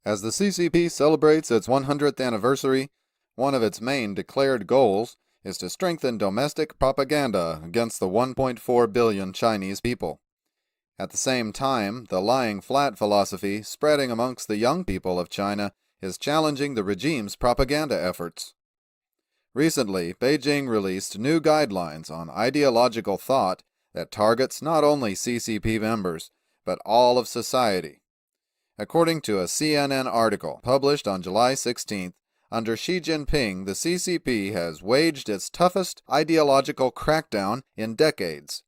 As the CCP celebrates its 100th anniversary, one of its main declared goals is to strengthen domestic propaganda against the 1.4 billion Chinese people. At the same time, the lying flat philosophy spreading amongst the young people of China is challenging the regime's propaganda efforts. Recently, Beijing released new guidelines on ideological thought that targets not only CCP members, but all of society. According to a CNN article published on July 16th, under Xi Jinping, the CCP has waged its toughest ideological crackdown in decades.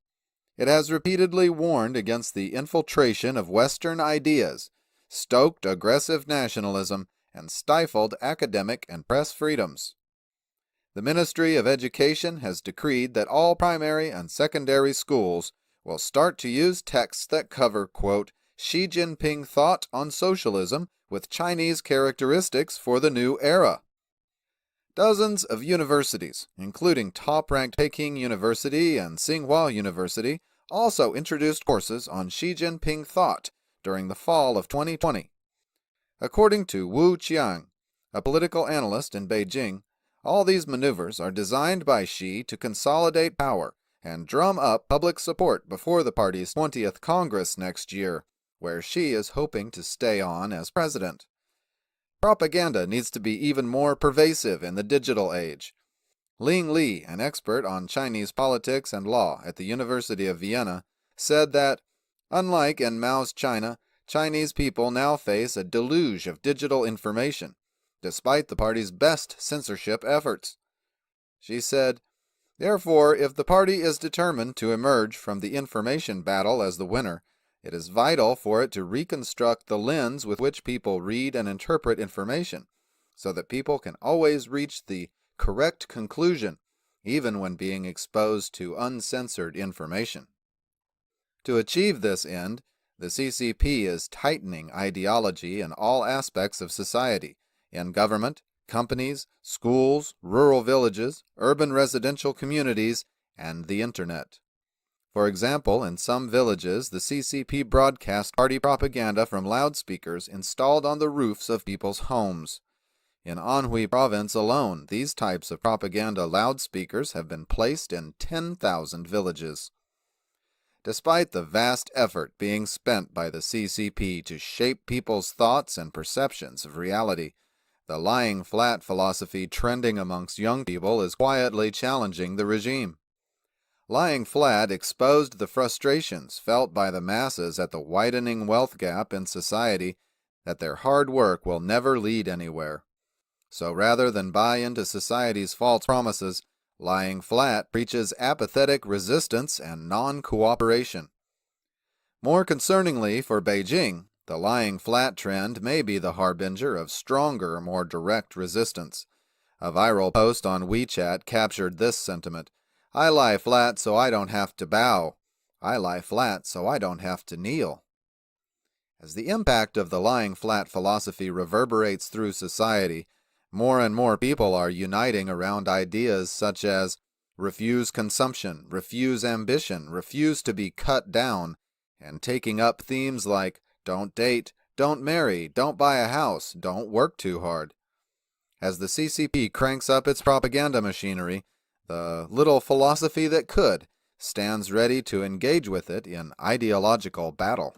It has repeatedly warned against the infiltration of Western ideas, stoked aggressive nationalism, and stifled academic and press freedoms. The Ministry of Education has decreed that all primary and secondary schools will start to use texts that cover, quote, Xi Jinping Thought on Socialism with Chinese characteristics for the new era. Dozens of universities, including top-ranked Peking University and Tsinghua University, also introduced courses on Xi Jinping Thought during the fall of 2020. According to Wu Qiang, a political analyst in Beijing, all these maneuvers are designed by Xi to consolidate power and drum up public support before the party's 20th Congress next year, where Xi is hoping to stay on as president. Propaganda needs to be even more pervasive in the digital age. Ling Li, an expert on Chinese politics and law at the University of Vienna, said that, unlike in Mao's China, Chinese people now face a deluge of digital information, despite the party's best censorship efforts. She said, therefore, if the party is determined to emerge from the information battle as the winner, it is vital for it to reconstruct the lens with which people read and interpret information, so that people can always reach the correct conclusion, even when being exposed to uncensored information. To achieve this end, the CCP is tightening ideology in all aspects of society, in government, companies, schools, rural villages, urban residential communities, and the Internet. For example, in some villages, the CCP broadcast party propaganda from loudspeakers installed on the roofs of people's homes. In Anhui province alone, these types of propaganda loudspeakers have been placed in 10,000 villages. Despite the vast effort being spent by the CCP to shape people's thoughts and perceptions of reality, the lying flat philosophy trending amongst young people is quietly challenging the regime. Lying flat exposed the frustrations felt by the masses at the widening wealth gap in society that their hard work will never lead anywhere. So rather than buy into society's false promises, Lying flat preaches apathetic resistance and non-cooperation. More concerningly for Beijing, the lying flat trend may be the harbinger of stronger, more direct resistance. A viral post on WeChat captured this sentiment: I lie flat so I don't have to bow. I lie flat so I don't have to kneel. As the impact of the lying flat philosophy reverberates through society, more and more people are uniting around ideas such as refuse consumption, refuse ambition, refuse to be cut down, and taking up themes like don't date, don't marry, don't buy a house, don't work too hard. As the CCP cranks up its propaganda machinery, the little philosophy that could stands ready to engage with it in ideological battle.